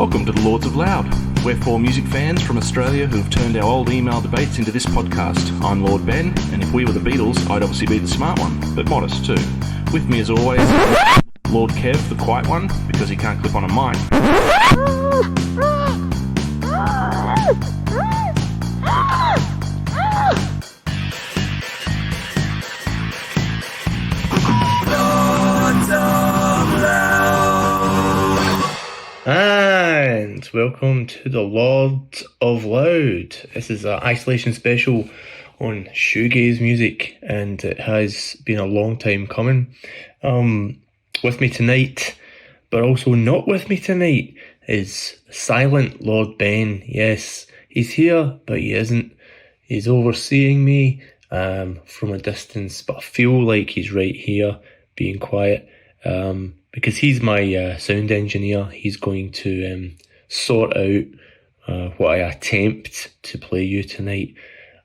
Welcome to the Lords of Loud. We're four music fans from Australia who've turned our old email debates into this podcast. I'm Lord Ben, and if we were the Beatles, I'd obviously be the smart one, but modest too. With me as always, Lord Kev, the quiet one, because he can't clip on a mic. And welcome to the Lords of Loud. This is an isolation special on shoegaze music, and it has been a long time coming. With me tonight, but also not with me tonight, is silent Lord Ben. Yes, he's here, but he isn't. He's overseeing me from a distance, but I feel like he's right here, being quiet. Because he's my sound engineer. He's going to sort out what I attempt to play you tonight.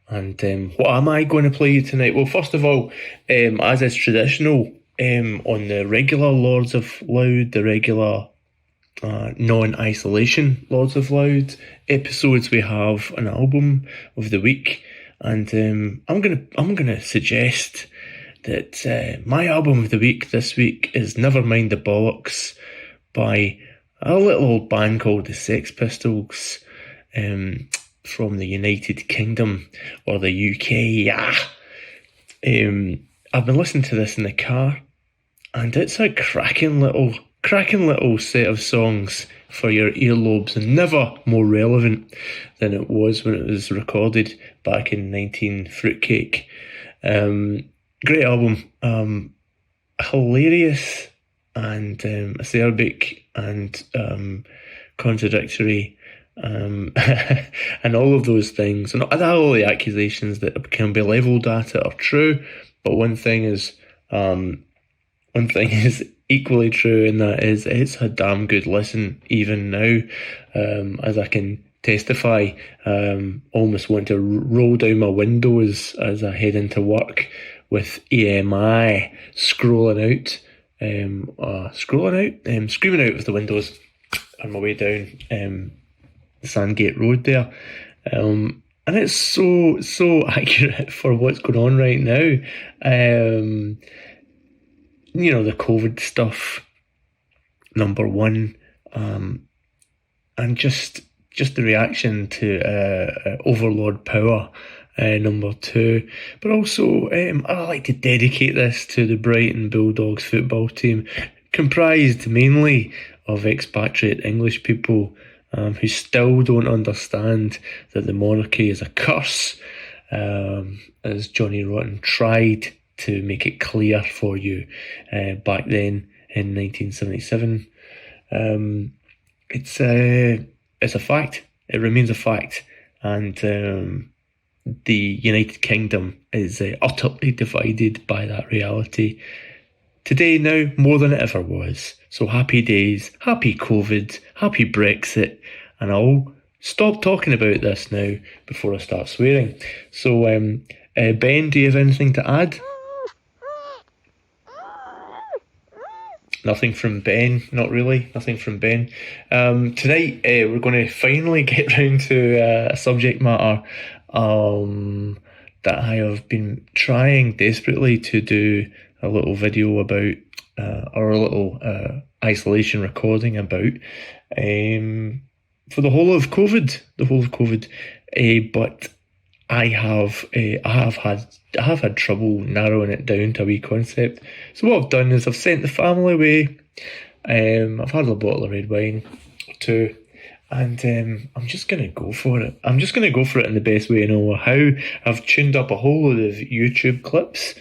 And what am I going to play you tonight? Well, first of all, as is traditional, on the regular Lords of Loud, the regular non-isolation Lords of Loud episodes, we have an album of the week. And I'm gonna suggest that my album of the week this week is Nevermind the Bollocks by a little band called the Sex Pistols from the United Kingdom, or the UK. I've been listening to this in the car, and it's a cracking little set of songs for your earlobes, and never more relevant than it was when it was recorded back in 19 Fruitcake. Great album, hilarious and acerbic and contradictory, and all of those things. And not all the accusations that can be levelled at it are true, but one thing is equally true, and that is it's a damn good listen even now, as I can testify. Almost want to roll down my windows as I head into work with EMI screaming out of the windows on my way down Sandgate Road there. And it's so accurate for what's going on right now. The COVID stuff, number one, and just the reaction to Overlord Power, number two. But also, I like to dedicate this to the Brighton Bulldogs football team, comprised mainly of expatriate English people who still don't understand that the monarchy is a curse, as Johnny Rotten tried to make it clear for you back then in 1977. It's a fact. It remains a fact. And the United Kingdom is utterly divided by that reality today now more than it ever was. So happy days, happy COVID, happy Brexit, and I'll stop talking about this now before I start swearing. So Ben, do you have anything to add? Nothing from Ben, not really, nothing from Ben. Tonight we're going to finally get round to a subject matter that I have been trying desperately to do a little video about, or a little isolation recording about, for the whole of COVID. But I have had trouble narrowing it down to a wee concept. So what I've done is I've sent the family away. I've had a bottle of red wine or two, and I'm just going to go for it. I'm just going to go for it in the best way I know how. I've tuned up a whole load of YouTube clips,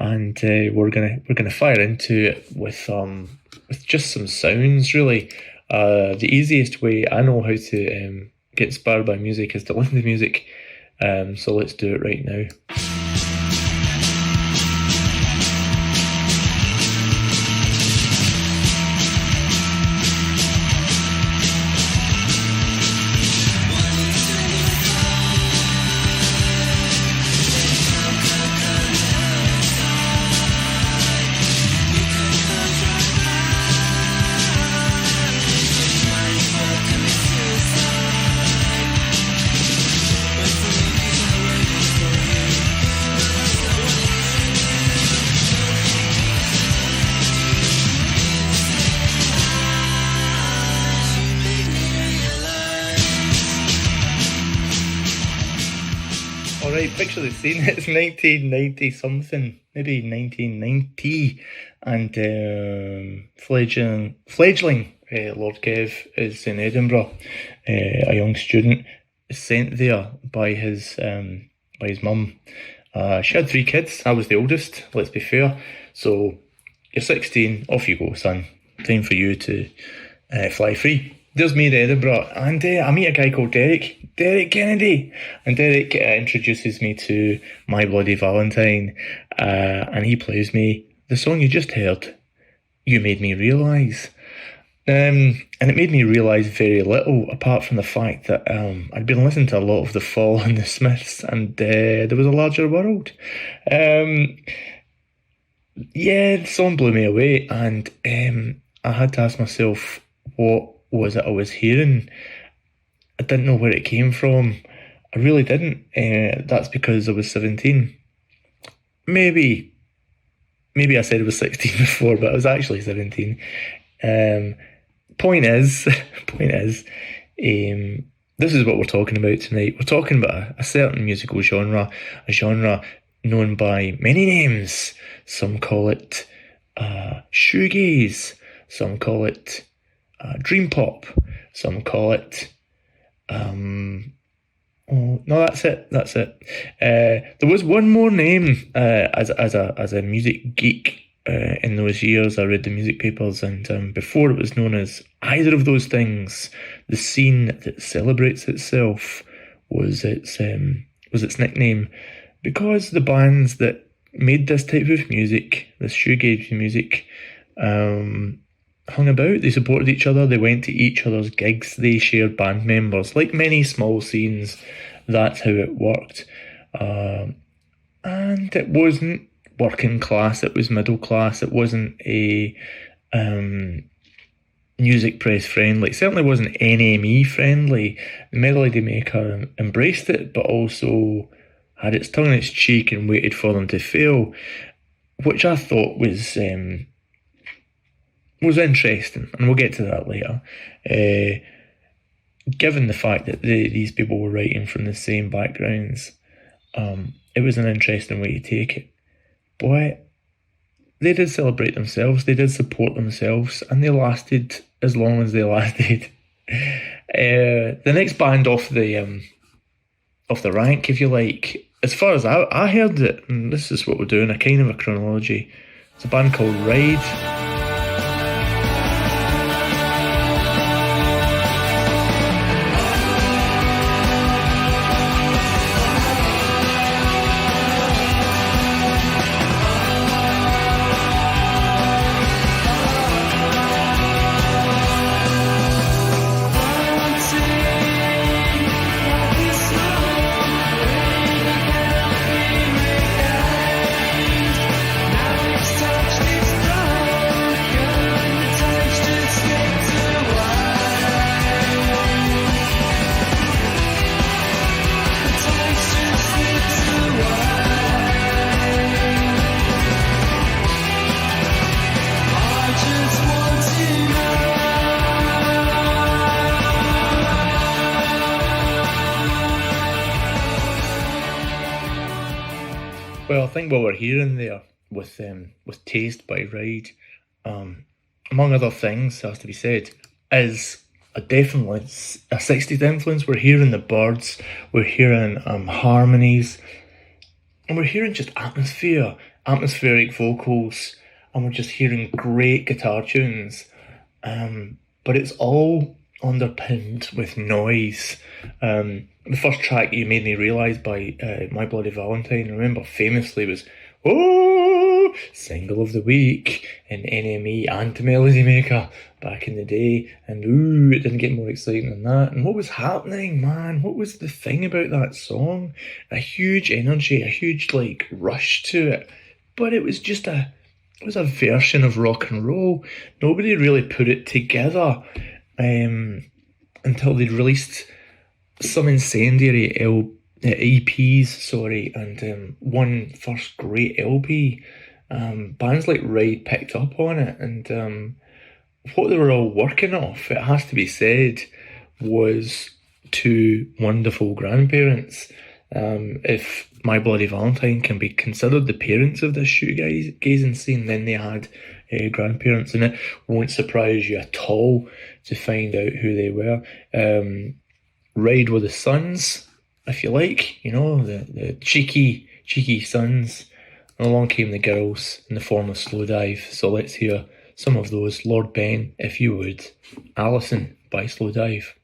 and we're gonna fire into it with just some sounds. Really, the easiest way I know how to get inspired by music is to listen to music. So let's do it right now. Welcome picture the scene. It's 1990 something, maybe 1990, and fledgling Lord Kev is in Edinburgh. A young student is sent there by his mum. She had 3 kids. I was the oldest, let's be fair. So you're 16, off you go, son. Time for you to fly free. There's me in Edinburgh, and I meet a guy called Derek Kennedy, and Derek introduces me to My Bloody Valentine, and he plays me the song you just heard, You Made Me Realise. And it made me realise very little, apart from the fact that I'd been listening to a lot of The Fall and The Smiths, and there was a larger world. The song blew me away, and I had to ask myself, what was it I was hearing? I didn't know where it came from. I really didn't. That's because I was 17. Maybe I said I was 16 before, but I was actually 17. Point is, this is what we're talking about tonight. We're talking about a certain musical genre, a genre known by many names. Some call it shoegaze, some call it dream pop, some call it that's it. There was one more name as a music geek in those years. I read the music papers, and before it was known as either of those things, the scene that celebrates itself was its nickname, because the bands that made this type of music, this shoegaze music, hung about. They supported each other, they went to each other's gigs, they shared band members. Like many small scenes, that's how it worked. And it wasn't working class, it was middle class. It wasn't a music press friendly. It certainly wasn't NME friendly. The Melody Maker embraced it, but also had its tongue in its cheek and waited for them to fail, which I thought was interesting, and we'll get to that later. Given the fact that these people were writing from the same backgrounds, it was an interesting way to take it. But they did celebrate themselves, they did support themselves, and they lasted as long as they lasted. The next band off the rank, if you like, as far as I heard it, and this is what we're doing, a kind of a chronology. It's a band called Ride. Well, I think what we're hearing there with Taste by Ride, among other things, has to be said, is definitely a 60s influence. We're hearing the Birds, we're hearing harmonies, and we're hearing just atmospheric vocals, and we're just hearing great guitar tunes. But it's all underpinned with noise. The first track, You Made Me Realise, by My Bloody Valentine, remember, famously was single of the week in NME and Melody Maker back in the day, and it didn't get more exciting than that. And what was happening, man? What was the thing about that song? A huge energy, a huge rush to it, but it was just a version of rock and roll. Nobody really put it together until they'd released some incendiary EPs, and one first great LP. Bands like Ride picked up on it, and what they were all working off, it has to be said, was two wonderful grandparents. If My Bloody Valentine can be considered the parents of this shoegazing scene, then they had grandparents, and it won't surprise you at all to find out who they were. Ride were the sons, if you like, the cheeky sons. And along came the girls in the form of Slowdive. So let's hear some of those. Lord Ben, if you would. Alison by Slowdive.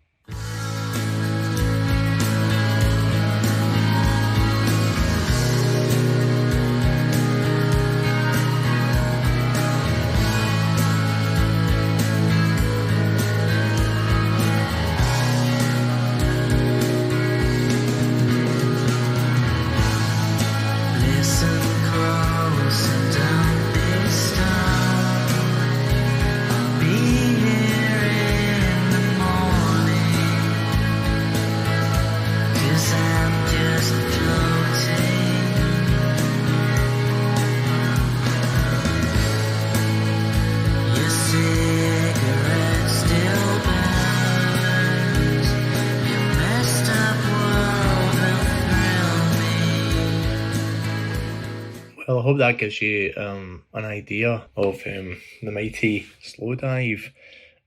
Well, I hope that gives you an idea of the mighty Slowdive.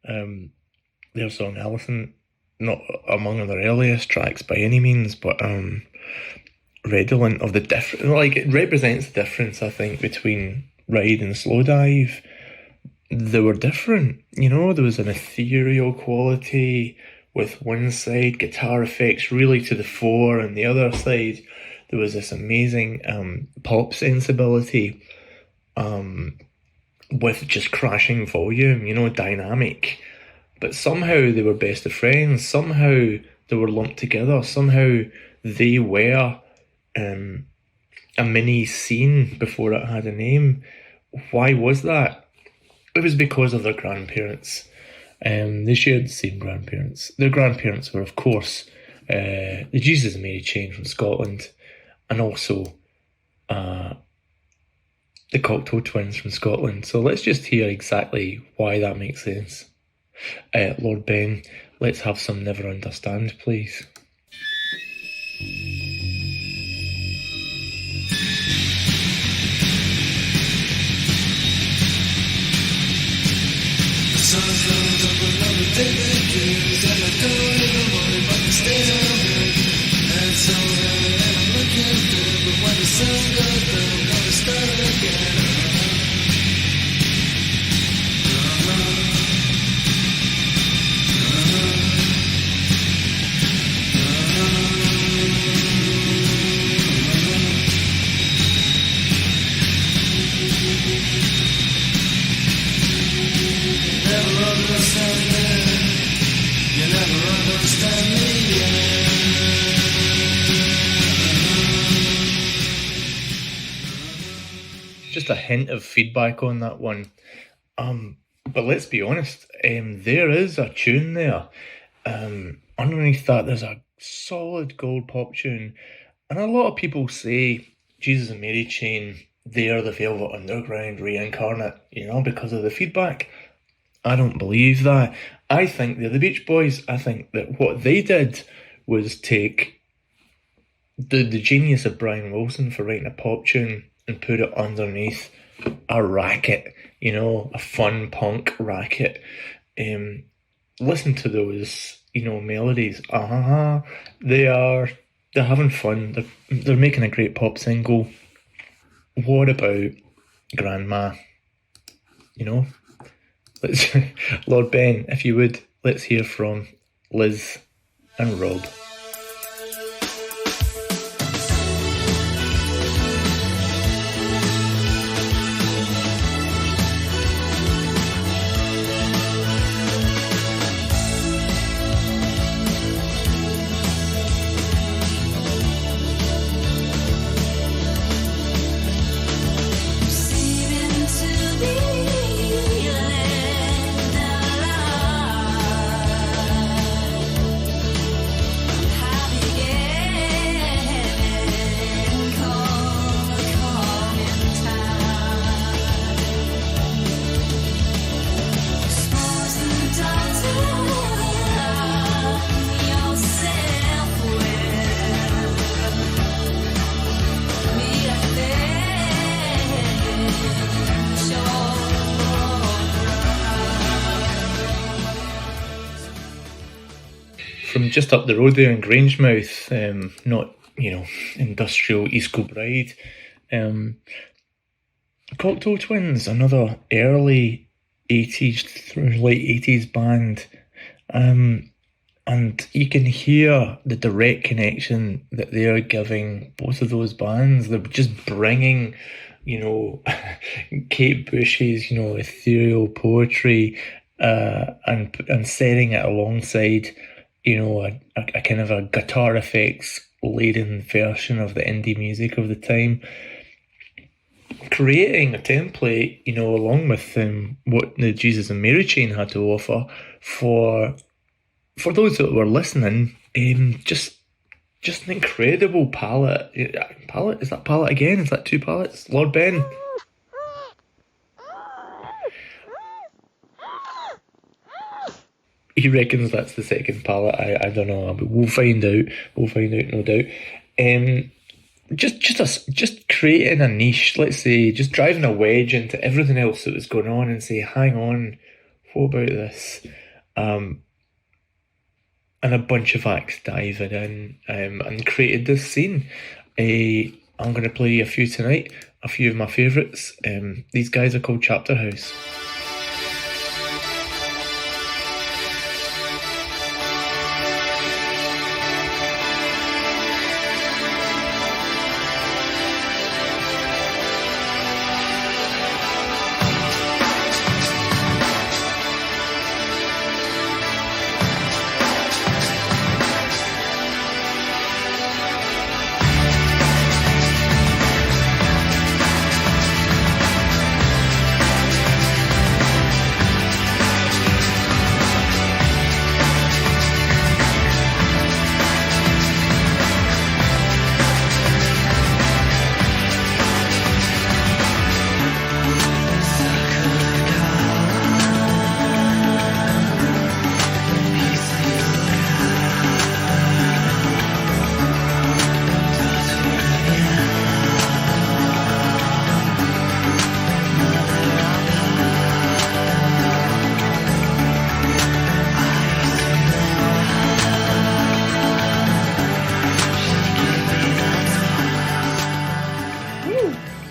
Their song Alison, not among their earliest tracks by any means, but redolent of the difference. It represents the difference, I think, between Ride and Slowdive. They were different, there was an ethereal quality with one side, guitar effects really to the fore, and the other side there was this amazing pop sensibility with just crashing volume, dynamic. But somehow they were best of friends. Somehow they were lumped together. Somehow they were a mini scene before it had a name. Why was that? It was because of their grandparents. They shared the same grandparents. Their grandparents were, of course, the Jesus and Mary chain from Scotland, and also the Cocktail Twins from Scotland. So let's just hear exactly why that makes sense. Lord Ben, let's have some Never Understand, please. The sun comes up another day begins, and I go in the morning, but I stay awake. And so I'm looking good, but when the sun goes down, I'm gonna start again. Just a hint of feedback on that one. But let's be honest, there is a tune there. Underneath that, there's a solid gold pop tune. And a lot of people say Jesus and Mary chain, they're the Velvet Underground reincarnate, because of the feedback. I don't believe that. I think they're the Beach Boys. I think that what they did was take the genius of Brian Wilson for writing a pop tune and put it underneath a racket, a fun punk racket. Listen to those, melodies. They're having fun. They're making a great pop single. What about Grandma? Let's, Lord Ben, if you would, let's hear from Liz and Rob. from just up the road there in Grangemouth, not, industrial East Kilbride. Cocktail Twins, another early 80s through late 80s band. And you can hear the direct connection that they're giving both of those bands. They're just bringing, Kate Bush's, ethereal poetry, and setting it alongside, a kind of a guitar effects laden version of the indie music of the time, creating a template, along with what the Jesus and Mary chain had to offer for those that were listening. Just an incredible palette. Palette? Is that palette again? Is that two palettes? Lord Ben? He reckons that's the second palette. I don't know, but we'll find out. We'll find out, no doubt. Just creating a niche, let's say, just driving a wedge into everything else that was going on and say, hang on, what about this? And a bunch of acts diving in and created this scene. I'm going to play you a few tonight, a few of my favourites. These guys are called Chapter House.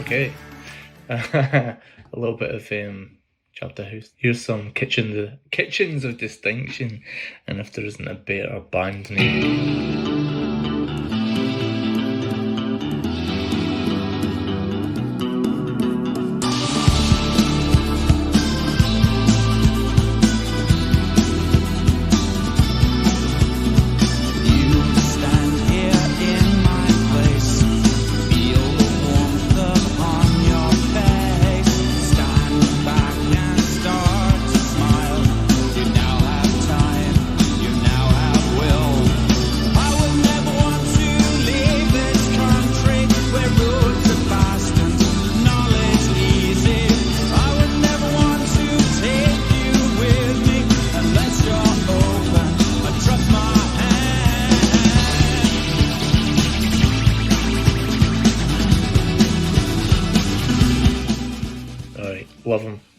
Okay. A little bit of Chapter House. Here's some kitchens of distinction, and if there isn't a better band name.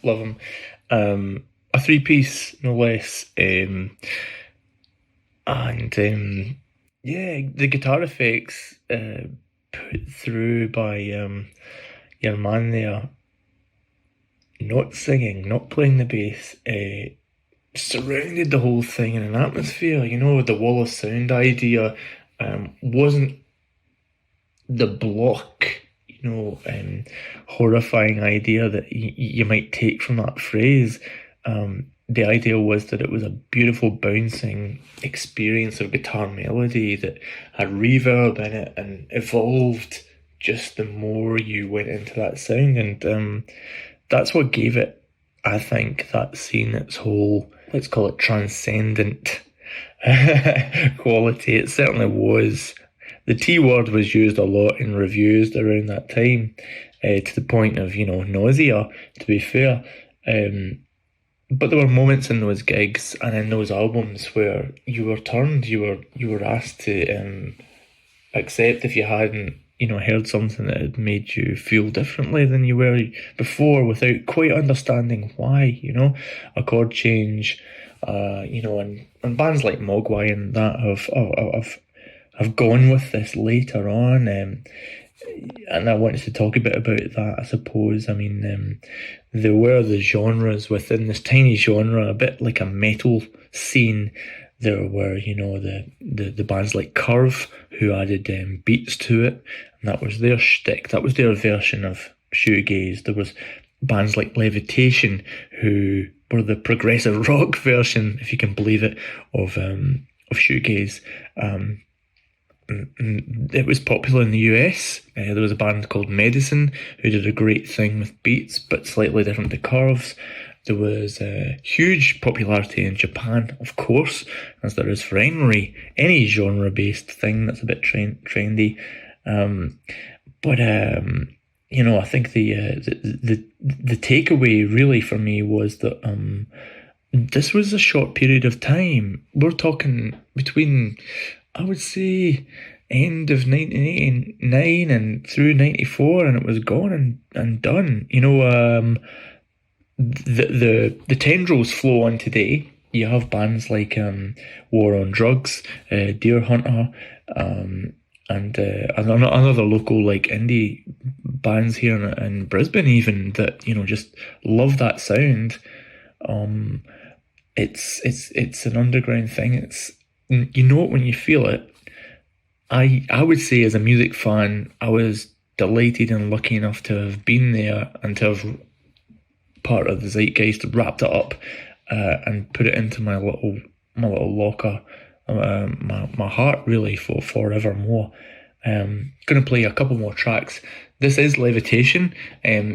Love them. A three-piece, no less. The guitar effects put through by your man there, not singing, not playing the bass, surrounded the whole thing in an atmosphere. The wall of sound idea wasn't the block, horrifying idea that you might take from that phrase. The idea was that it was a beautiful bouncing experience of guitar melody that had reverb in it and evolved just the more you went into that sound. And that's what gave it, I think, that scene, its whole, let's call it transcendent quality. It certainly was. The T word was used a lot in reviews around that time, to the point of, nausea, to be fair. But there were moments in those gigs and in those albums where you were turned, you were asked to accept if you hadn't, heard something that had made you feel differently than you were before without quite understanding why, a chord change, and bands like Mogwai and that have gone with this later on, and I wanted to talk a bit about that, I suppose. I mean, there were the genres within this tiny genre, a bit like a metal scene. There were, the bands like Curve, who added beats to it, and that was their shtick. That was their version of shoegaze. There was bands like Levitation, who were the progressive rock version, if you can believe it, of shoegaze. It was popular in the US. There was a band called Medicine who did a great thing with beats, but slightly different to Curves. There was huge popularity in Japan, of course, as there is for any genre-based thing that's a bit trendy. But I think the takeaway really for me was that this was a short period of time. We're talking between, I would say, end of 1989 and through 94, and it was gone and done. The tendrils flow on today. You have bands like War on Drugs, Deer Hunter, and another local like indie bands here in Brisbane even that just love that sound. It's an underground thing. It's it when you feel it. I would say as a music fan, I was delighted and lucky enough to have been there and to have part of the zeitgeist, wrapped it up and put it into my little locker, my heart really for forevermore. Going to play a couple more tracks. This is Levitation,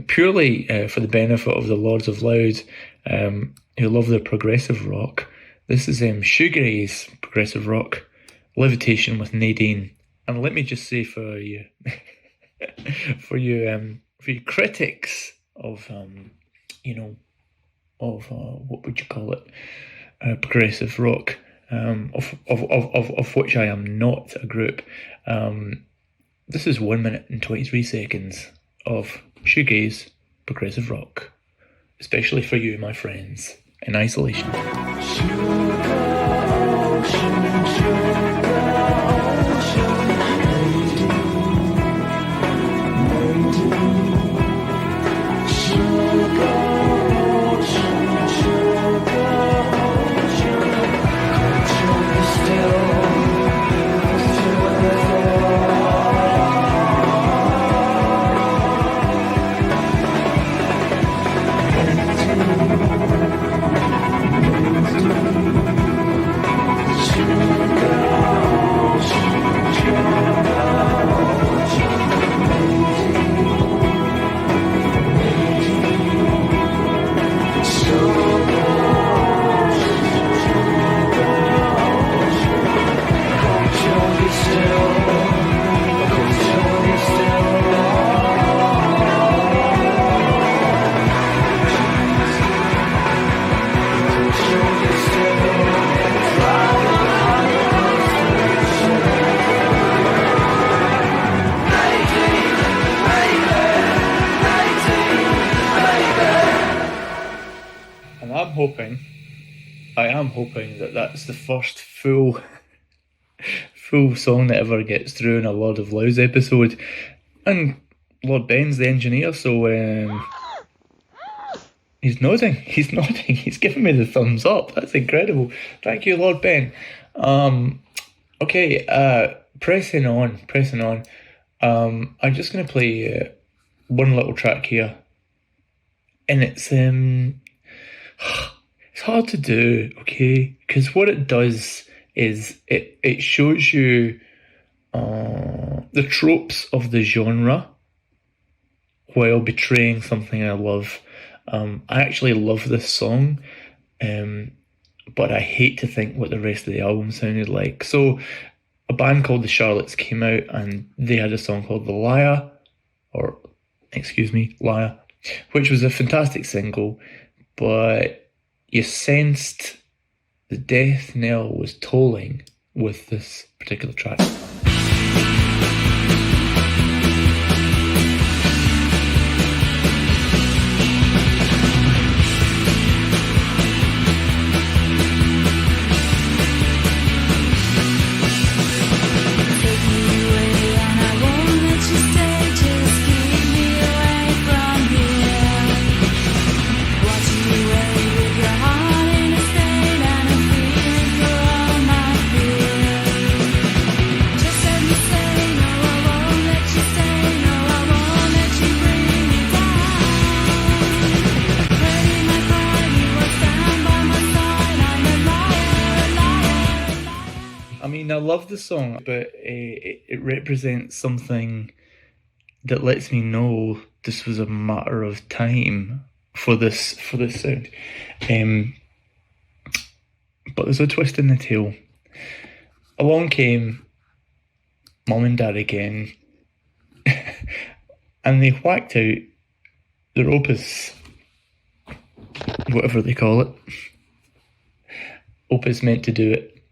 purely for the benefit of the Lords of Loud, who love their progressive rock. This is Shoegaze progressive rock, Levitation with Nadine. And let me just say for you, for you critics of what would you call it, progressive rock, of which I am not a group. This is 1 minute and 23 seconds of shoegaze progressive rock, especially for you, my friends, in isolation. I am hoping that that's the first full song that ever gets through in a Lord of Loud's episode. And Lord Ben's the engineer, so he's nodding, he's giving me the thumbs up. That's incredible. Thank you, Lord Ben. Okay, pressing on. I'm just going to play one little track here. And it's hard to do, okay? Because what it does is it shows you the tropes of the genre while betraying something I love. I actually love this song, but I hate to think what the rest of the album sounded like. So a band called the Charlottes came out and they had a song called Liar, which was a fantastic single, but you sensed the death knell was tolling with this particular track. love the song, but it represents something that lets me know this was a matter of time for this sound. But there's a twist in the tale. Along came Mum and Dad again, and they whacked out their opus, whatever they call it. Opus Meant to Do It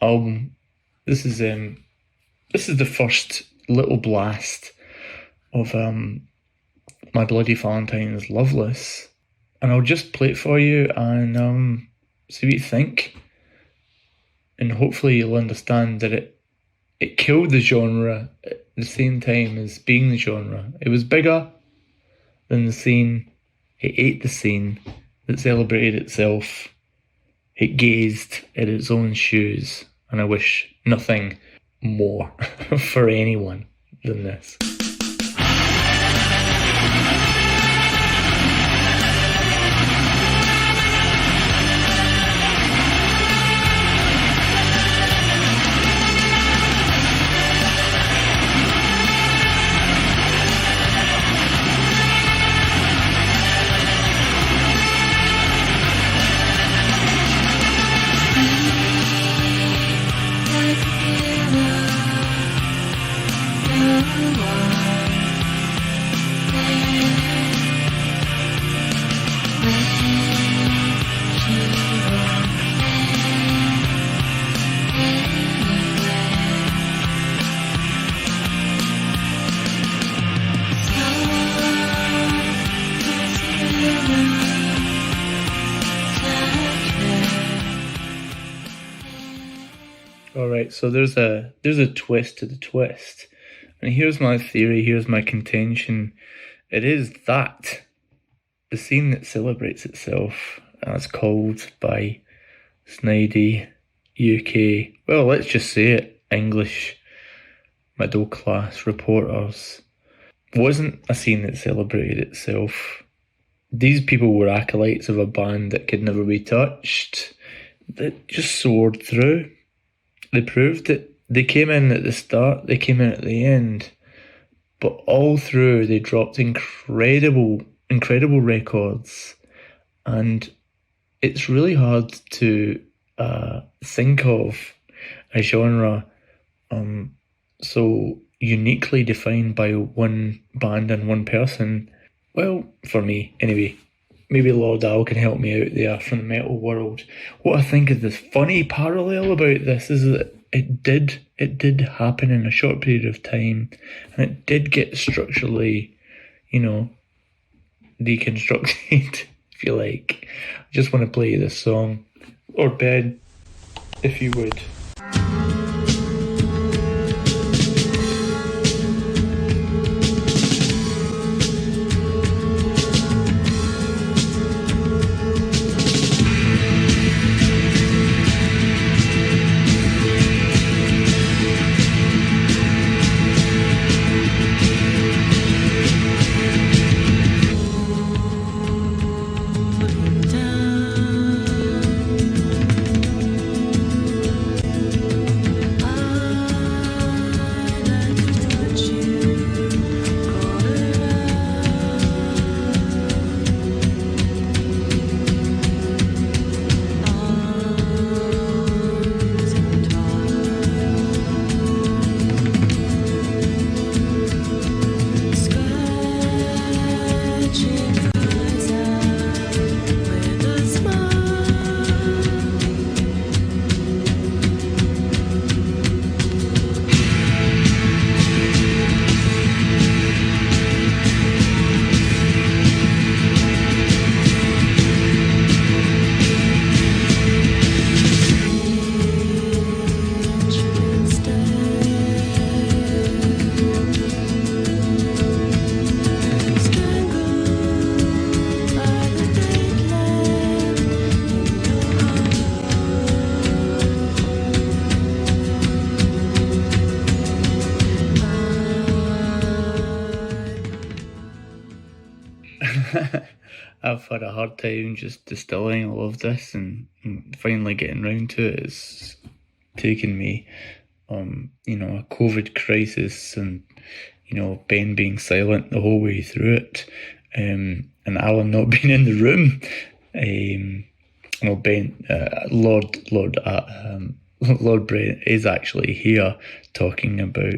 album. This is the first little blast of My Bloody Valentine's Loveless, and I'll just play it for you and see what you think, and hopefully you'll understand that it killed the genre at the same time as being the genre. It was bigger than the scene, it ate the scene, it celebrated itself, it gazed at its own shoes, and I wish nothing more for anyone than this. Alright, so there's a twist to the twist. And here's my theory, here's my contention. It is that the scene that celebrates itself, as called by snidey UK, well, let's just say it, English middle class reporters, wasn't a scene that celebrated itself. These people were acolytes of a band that could never be touched, that just soared through. They proved it. They came in at the start, they came in at the end, but all through they dropped incredible records, and it's really hard to think of a genre so uniquely defined by one band and one person. Well, for me, anyway. Maybe Lord Al can help me out there from the metal world. What I think is the funny parallel about this is that it did happen in a short period of time, and it did get structurally, deconstructed, if you like. I just want to play you this song. Or Ben, if you would. I've had a hard time just distilling all of this and finally getting round to it. It's taken me a COVID crisis, and Ben being silent the whole way through it, and Alan not being in the room. Ben, Lord Brent is actually here talking about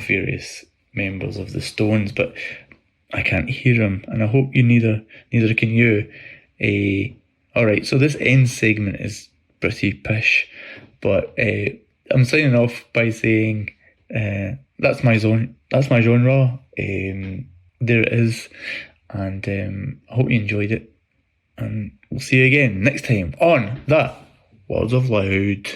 various members of the Stones, but I can't hear him, and I hope neither can you. Alright, so this end segment is pretty pish, but I'm signing off by saying that's my genre. There it is, and I hope you enjoyed it, and we'll see you again next time on the Words of Loud.